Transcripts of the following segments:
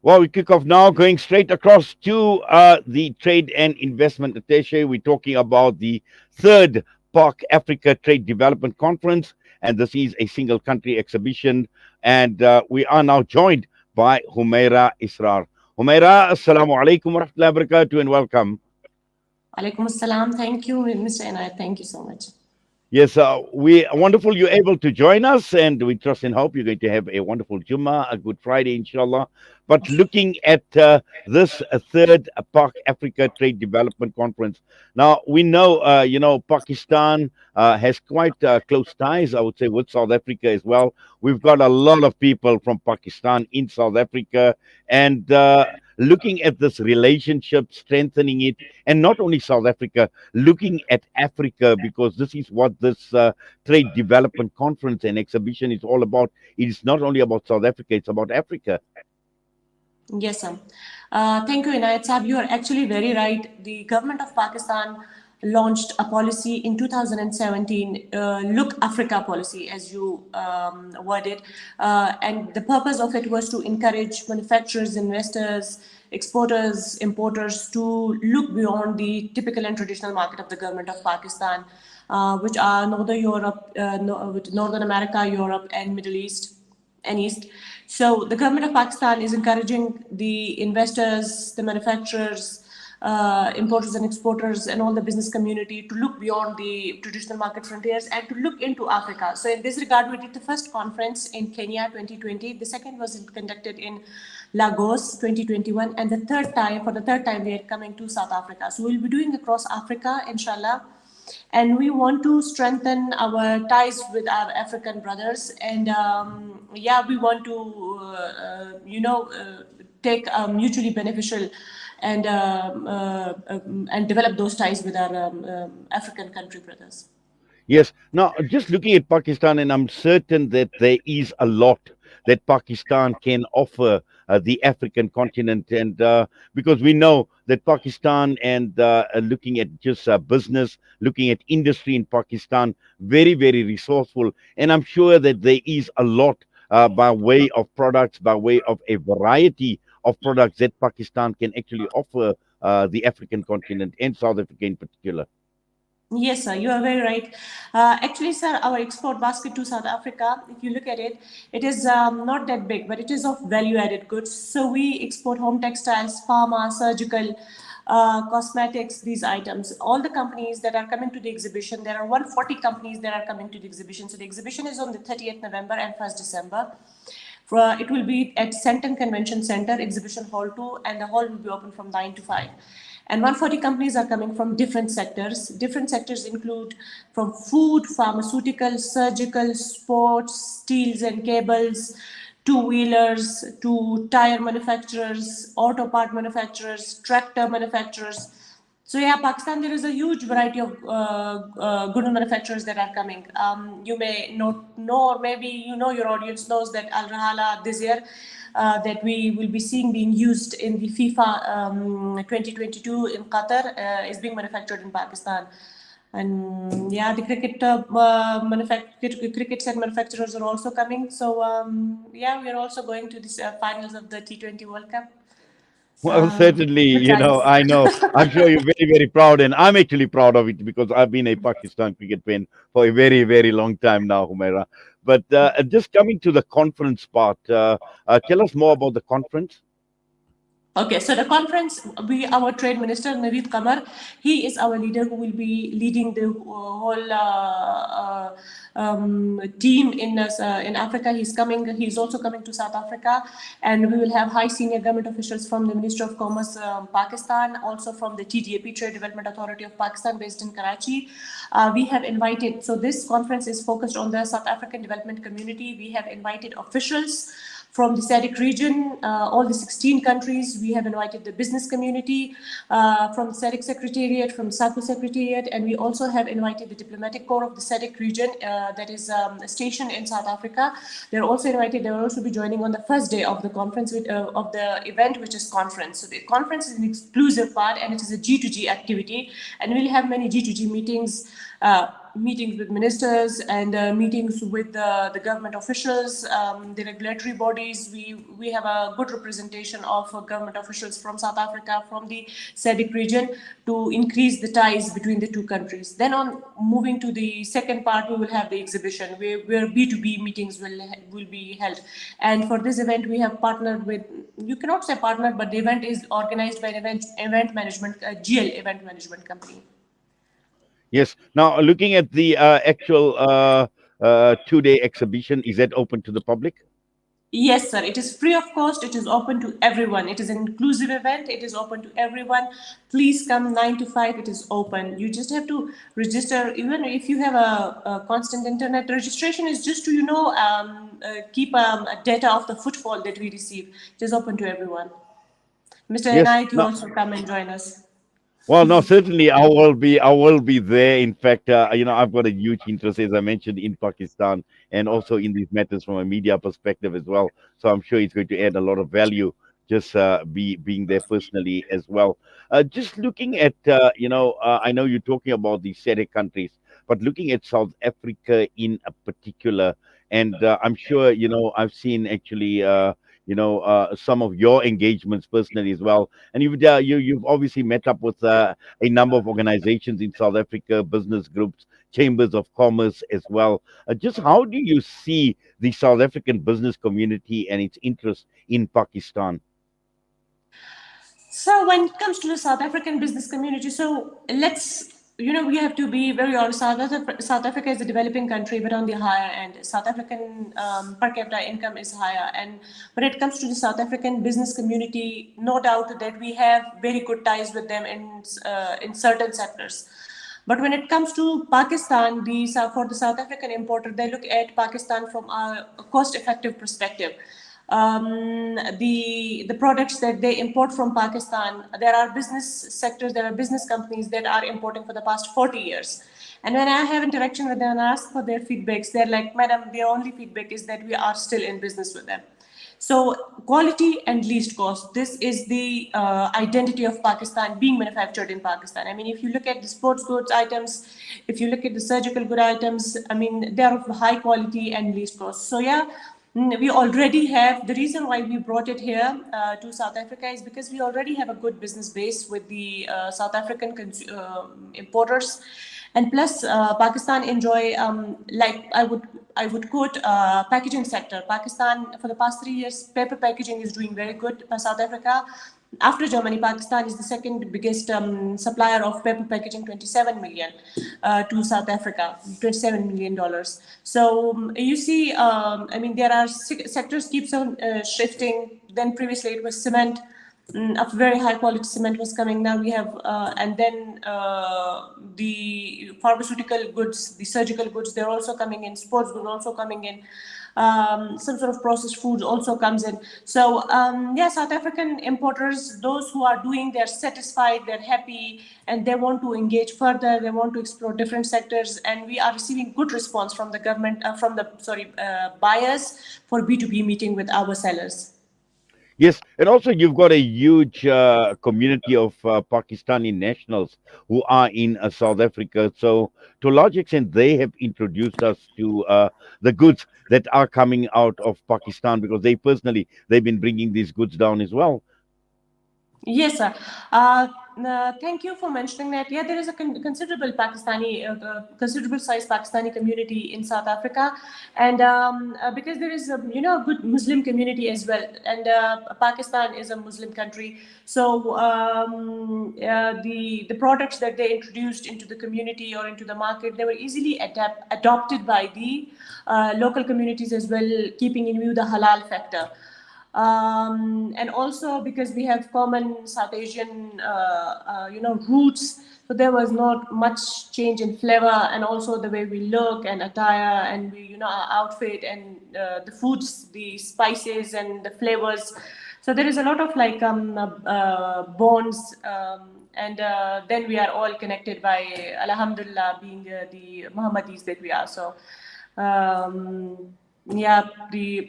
Well, we kick off now, going straight across to the Trade and Investment Attaché. We're talking about the third PARC Africa Trade Development Conference, and this is a single country exhibition. And we are now joined by Humaira Israr. Humaira, Assalamu alaikum wa rahmatullahi wa barakatuh, and welcome. Alaikum assalam. Thank you, Mr. Inayat. Thank you so much. Yes, we wonderful you're able to join us, and we trust and hope you're going to have a wonderful Jummah, a good Friday, inshallah. But looking at this third PARC Africa Trade Development Conference, now we know, Pakistan has quite close ties, I would say, with South Africa as well. We've got a lot of people from Pakistan in South Africa, and looking at this relationship, strengthening it, and not only South Africa, looking at Africa, because this is what this trade development conference and exhibition is all about. It is not only about South Africa, it's about Africa. Yes, sir. Thank you, Inayat Saab. You are actually very right. The government of Pakistan launched a policy in 2017, Look Africa policy, as you worded. And the purpose of it was to encourage manufacturers, investors, exporters, importers to look beyond the typical and traditional market of the government of Pakistan, which are Northern Europe, Northern America, Europe, and Middle East and East. So the government of Pakistan is encouraging the investors, the manufacturers, importers and exporters, and all the business community to look beyond the traditional market frontiers and to look into Africa. So in this regard, we did the first conference in Kenya 2020. The second was conducted in Lagos 2021. And for the third time, we are coming to South Africa. So we'll be doing across Africa, inshallah. And we want to strengthen our ties with our African brothers. And we want to, take mutually beneficial and develop those ties with our African country brothers. Yes. Now, just looking at Pakistan, and I'm certain that there is a lot that Pakistan can offer the African continent, and because we know that Pakistan and looking at just business, looking at industry in Pakistan, very, very resourceful, and I'm sure that there is a lot by way of products, by way of a variety of products that Pakistan can actually offer the African continent and South Africa in particular. Yes, sir, you are very right. Actually, sir, our export basket to South Africa, if you look at it, it is not that big, but it is of value-added goods. So we export home textiles, pharma, surgical, cosmetics, these items. All the companies that are coming to the exhibition, there are 140 companies that are coming to the exhibition. So the exhibition is on the 30th November and 1st December. It will be at Senton Convention Center, Exhibition Hall 2, and the hall will be open from 9 to 5. And 140 companies are coming from different sectors. Different sectors include from food, pharmaceutical, surgical, sports, steels and cables, two-wheelers, to tire manufacturers, auto part manufacturers, tractor manufacturers. So yeah, Pakistan, there is a huge variety of good manufacturers that are coming. You may not know, or maybe your audience knows that Al Rahala this year, that we will be seeing being used in the FIFA 2022 in Qatar is being manufactured in Pakistan. And yeah, the cricket set manufacturers are also coming. So we are also going to the finals of the T20 World Cup. Well, certainly, Good times. I know. I'm sure you're very, very proud, and I'm actually proud of it because I've been a Pakistan cricket fan for a very, very long time now, Humaira. But just coming to the conference part, tell us more about the conference. Okay, so the conference, our trade minister, Naveed Qamar, he is our leader who will be leading the whole team in Africa. He's also coming to South Africa, and we will have high senior government officials from the Ministry of Commerce, Pakistan, also from the TDAP, Trade Development Authority of Pakistan, based in Karachi. We have invited, so this conference is focused on the South African development community. We have invited officials from the SADC region, all the 16 countries. We have invited the business community from the SADC Secretariat, from SACU Secretariat, and we also have invited the diplomatic corps of the SADC region that is stationed in South Africa. They're also invited. They will also be joining on the first day of the conference, of the event, which is conference. So the conference is an exclusive part, and it is a G2G activity, and we'll have many G2G meetings meetings with ministers and meetings with the government officials, the regulatory bodies. We have a good representation of government officials from South Africa, from the SADC region, to increase the ties between the two countries. Then on moving to the second part, we will have the exhibition where B2B meetings will be held. And for this event, we have partnered with, you cannot say partnered, but the event is organized by an event management, GL event management company. Yes. Now, looking at the actual 2-day exhibition, is that open to the public? Yes, sir. It is free of cost. It is open to everyone. It is an inclusive event. It is open to everyone. Please come 9 to 5. It is open. You just have to register. Even if you have a constant internet, registration is just to keep data of the footfall that we receive. It is open to everyone. Mr. Yes. Inayat, you No. also come and join us. Well, no, certainly I will be there. In fact, I've got a huge interest, as I mentioned, in Pakistan and also in these matters from a media perspective as well. So I'm sure it's going to add a lot of value just being there personally as well. Just looking at, I know you're talking about the SADC countries, but looking at South Africa in a particular, and I'm sure, I've seen actually, some of your engagements personally as well, and you've obviously met up with a number of organizations in South Africa, business groups, chambers of commerce as well. Just how do you see the South African business community and its interest in Pakistan? So when it comes to the South African business community, we have to be very honest. South Africa is a developing country, but on the higher end. South African per capita income is higher. And when it comes to the South African business community, no doubt that we have very good ties with them in certain sectors. But when it comes to Pakistan, for the South African importer, they look at Pakistan from a cost-effective perspective. The products that they import from Pakistan, there are business sectors, there are business companies that are importing for the past 40 years. And when I have interaction with them and ask for their feedbacks, they're like, Madam, their only feedback is that we are still in business with them. So quality and least cost, this is the identity of Pakistan being manufactured in Pakistan. I mean, if you look at the sports goods items, if you look at the surgical good items, I mean, they're of high quality and least cost. So yeah, we already have, the reason why we brought it here to South Africa is because we already have a good business base with the South African importers. And plus, Pakistan enjoy, like I would quote, packaging sector. Pakistan, for the past 3 years, paper packaging is doing very good. South Africa, after Germany, Pakistan is the second biggest supplier of paper packaging, 27 million to South Africa, $27 million. So you see, I mean, there are sectors keeps on shifting. Then previously it was cement. A very high quality cement was coming. Now we have, and then the pharmaceutical goods, the surgical goods, they're also coming in. Sports goods also coming in. Some sort of processed food also comes in. So yeah, South African importers, those who are doing, they're satisfied, they're happy, and they want to engage further. They want to explore different sectors, and we are receiving good response from the government, buyers for B2B meeting with our sellers. Yes, and also you've got a huge community of Pakistani nationals who are in South Africa. So, to a large extent, they have introduced us to the goods that are coming out of Pakistan because they've been bringing these goods down as well. Yes, sir. Thank you for mentioning that. Yeah, there is a considerable size Pakistani community in South Africa, and because there is a good Muslim community as well, and Pakistan is a Muslim country, so the products that they introduced into the community or into the market, they were easily adopted by the local communities as well, keeping in view the halal factor. And also because we have common South Asian, roots, so there was not much change in flavor, and also the way we look and attire, and our outfit and the foods, the spices and the flavors. So there is a lot of bonds, and then we are all connected by Alhamdulillah, being the Muhammadis that we are. So. Yeah, the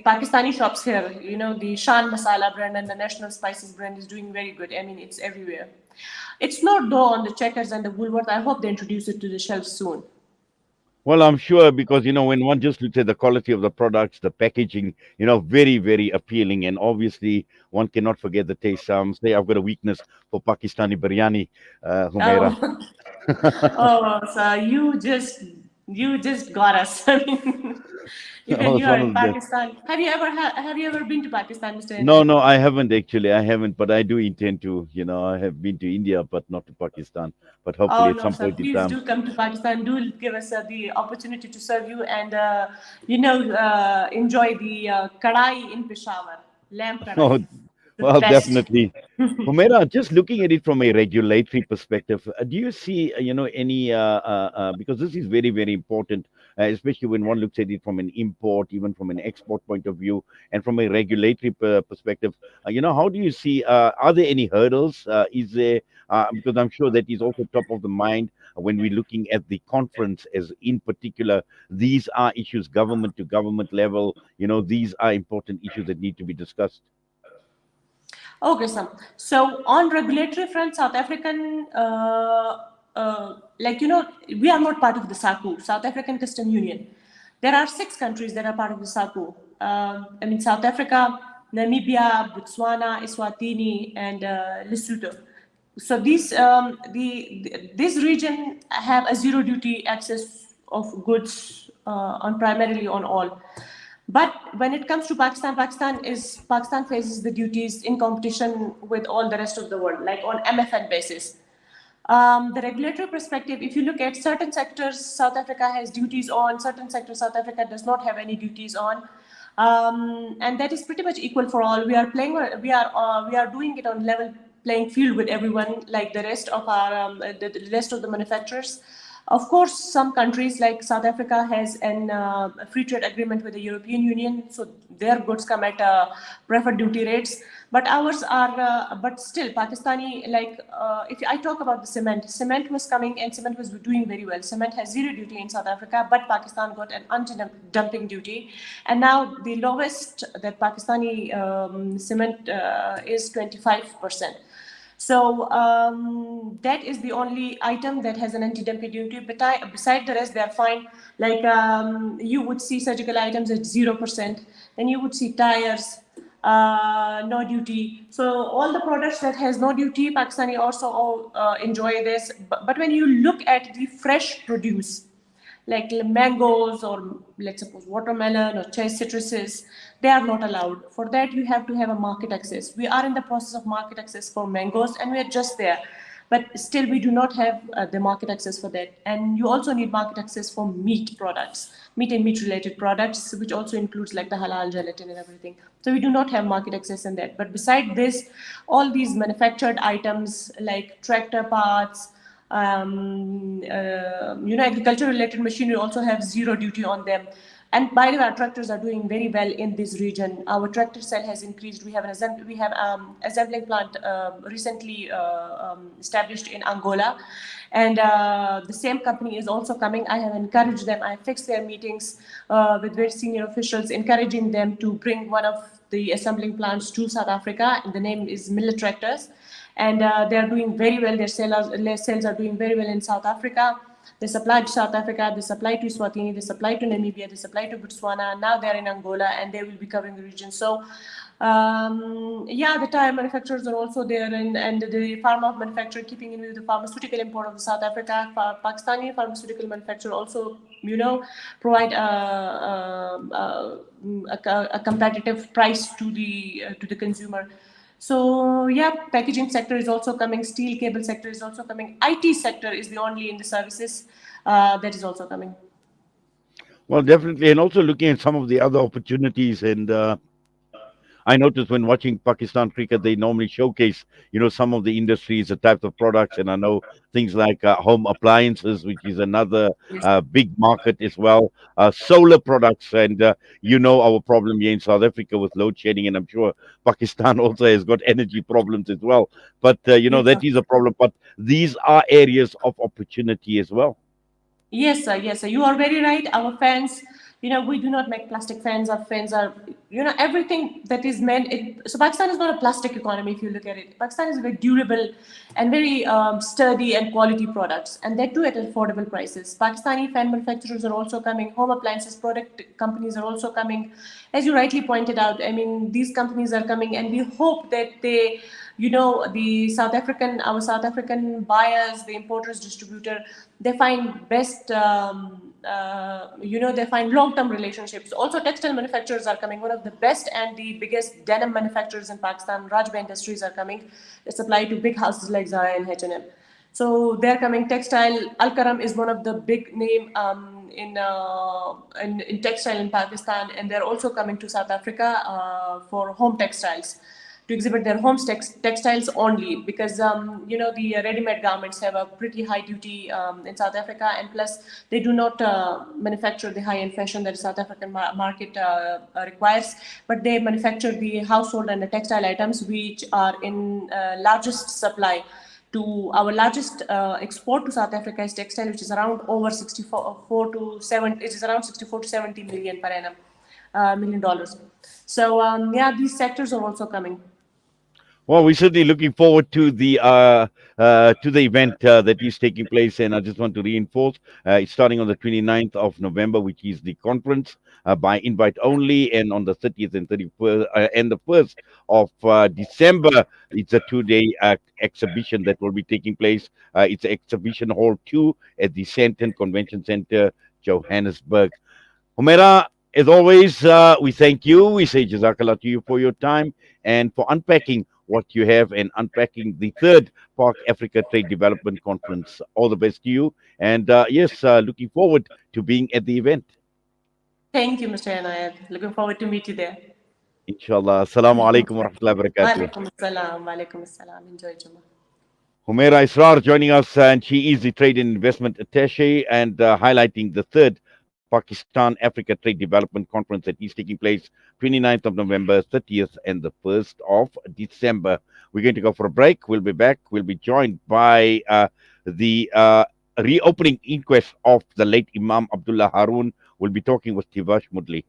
Pakistani shops here, the Shan Masala brand and the National Spices brand is doing very good. I mean, it's everywhere. It's not though on the Checkers and the Woolworth. I hope they introduce it to the shelves soon. Well, I'm sure because when one just looks at the quality of the products, the packaging, very, very appealing, and obviously one cannot forget the taste. Say I've got a weakness for Pakistani biryani, Humaira. Oh, oh, so you just got us. I mean, even It's you are one in of the Pakistan. Have you ever been to Pakistan, Mr. No, Inayat? no, I haven't actually. I haven't, but I do intend to. I have been to India, but not to Pakistan. But hopefully, Oh at no, some sir! point in Please time. do come to Pakistan. Do give us the opportunity to serve you and enjoy the kadai in Peshawar, lamb kadai, Oh, the well, best. definitely. Humera, just looking at it from a regulatory perspective, do you see, any, because this is very, very important, especially when one looks at it from an import, even from an export point of view, and from a regulatory perspective, how do you see, are there any hurdles? Is there, because I'm sure that is also top of the mind when we're looking at the conference as in particular, these are issues government to government level, these are important issues that need to be discussed. Okay, Sam. So on regulatory front, South African, we are not part of the SACU, South African Custom Union. There are 6 countries that are part of the SACU. I mean, South Africa, Namibia, Botswana, Eswatini, and Lesotho. So this region have a zero duty access of goods on primarily on all. But when it comes to Pakistan, Pakistan faces the duties in competition with all the rest of the world, like on MFN basis. The regulatory perspective, if you look at certain sectors, South Africa has duties on, certain sectors, South Africa does not have any duties on. And that is pretty much equal for all. We are doing it on level playing field with everyone, like the rest of the rest of the manufacturers. Of course, some countries like South Africa has a free trade agreement with the European Union, so their goods come at preferred duty rates. But ours are, but still, Pakistani, if I talk about the cement was coming and cement was doing very well. Cement has zero duty in South Africa, but Pakistan got an anti-dumping duty. And now the lowest that Pakistani cement is 25%. So that is the only item that has an anti-dumping duty. But beside the rest, they are fine. Like you would see surgical items at 0%. Then you would see tires, no duty. So all the products that has no duty, Pakistani also all, enjoy this. But when you look at the fresh produce, like mangoes or let's suppose watermelon or citruses, they are not allowed. For that, you have to have a market access. We are in the process of market access for mangoes, and we are just there. But still, we do not have the market access for that. And you also need market access for meat products, meat and meat related products, which also includes like the halal gelatin and everything. So we do not have market access in that. But beside this, all these manufactured items like tractor parts, agriculture related machinery also have zero duty on them. And by the way, our tractors are doing very well in this region. Our tractor sale has increased. We have assembling plant recently established in Angola, and the same company is also coming. I have encouraged them. I fixed their meetings with very senior officials, encouraging them to bring one of the assembling plants to South Africa. And the name is Miller Tractors, and they are doing very well. Their sales are doing very well in South Africa. They supply to South Africa, they supply to Swatini, they supply to Namibia, they supply to Botswana. Now they're in Angola, and they will be covering the region. So, the tire manufacturers are also there, and the pharma manufacturer, keeping in with the pharmaceutical import of South Africa, Pakistani pharmaceutical manufacturer also, provide a competitive price to the consumer. So yeah, packaging sector is also coming. Steel cable sector is also coming. IT sector is the only in the services that is also coming. Well, definitely, and also looking at some of the other opportunities, and I noticed when watching Pakistan cricket, they normally showcase, some of the industries, the types of products, and I know things like home appliances, which is another Yes. big market as well. Solar products, and our problem here in South Africa with load shedding, and I'm sure Pakistan also has got energy problems as well. But Yes, that sir. is a problem. But these are areas of opportunity as well. Yes, sir. Yes, sir. You are very right. Our fans, we do not make plastic fans. Our fans are, everything that is meant. So Pakistan is not a plastic economy. If you look at it, Pakistan is very durable and very sturdy and quality products, and that too at affordable prices. Pakistani fan manufacturers are also coming. Home appliances product companies are also coming, as you rightly pointed out. I mean, these companies are coming, and we hope that they, our South African buyers, the importers, distributor, they find best, they find long-term relationships. Also, textile manufacturers are coming. One of the best and the biggest denim manufacturers in Pakistan, Rajba Industries, are coming. They supply to big houses like Zara and H&M. So they're coming. Textile, Al Karam is one of the big name in textile in Pakistan, and they're also coming to South Africa for home textiles, to exhibit their textiles only, because the ready-made garments have a pretty high duty in South Africa, and plus they do not manufacture the high-end fashion that the South African market requires, but they manufacture the household and the textile items which are in largest supply. To our largest export to South Africa is textile, which is around over 64 to 7. It is around 64 to 70 million per annum, $1 million. So yeah, these sectors are also coming. Well, we're certainly looking forward to the event that is taking place, and I just want to reinforce it's starting on the 29th of November, which is the conference by invite only, and on the 30th and 31st and the 1st of December, it's a 2-day exhibition that will be taking place. It's Exhibition Hall 2 at the Sandton Convention Center, Johannesburg. Humaira, as always, we thank you. We say Jazakallah to you for your time and for unpacking what you have and unpacking the third Park Africa Trade Development Conference. All the best to you. And yes, looking forward to being at the event. Thank you, Mr. Anayat. Looking forward to meet you there. Inshallah. Assalamu alaikum wa rahmatullahi wa barakatuh. Walaikum assalam. Walaikum assalam. Enjoy Jummah. Humaira Israr joining us, and she is the Trade and Investment Attaché and highlighting the third Pakistan Africa Trade Development Conference that is taking place 29th of November, 30th, and the 1st of December. We're going to go for a break. We'll be back. We'll be joined by the reopening inquest of the late Imam Abdullah Haroon. We'll be talking with Tivash Mudli.